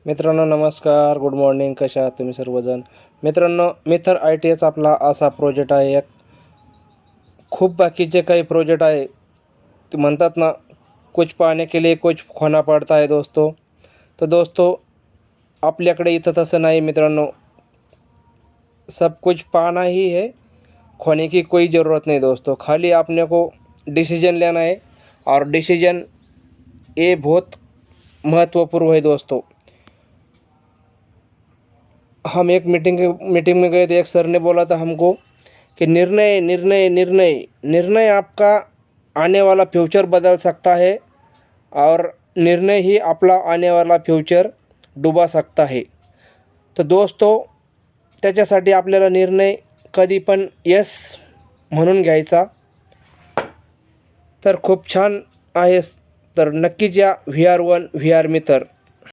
मित्रांनो नमस्कार, good morning. कशा आहात तुम्ही सर्वजण? मित्रांनो, मिथर ITS आपला असा प्रोजेक्ट आहे. एक खूप बाकीचे काही प्रोजेक्ट आहे ते म्हणतात ना, कुछ पाने के लिए कुछ खोना पड़ता है दोस्तों. तर दोस्तों आपल्याकडे इथं तसं नाही मित्रांनो, सब कुछ पाना ही है, खोने की कोई ज़रूरत नहीं दोस्तों. खाली आपने को डिसीजन लेना है और डिसीजन ये बहुत महत्वपूर्ण है दोस्तों. हम एक मीटिंग में गए थे. एक सर ने बोला था हमको कि निर्णय निर्णय निर्णय निर्णय आपका आने वाला फ्यूचर बदल सकता है और निर्णय ही आपला आने वाला फ्यूचर डुबा सकता है. तर दोस्तों त्याच्यासाठी आपल्याला निर्णय कधी पण यस म्हणून घ्यायचा. तर खूप छान आहे. तर नक्कीच या VR1 VR मित्र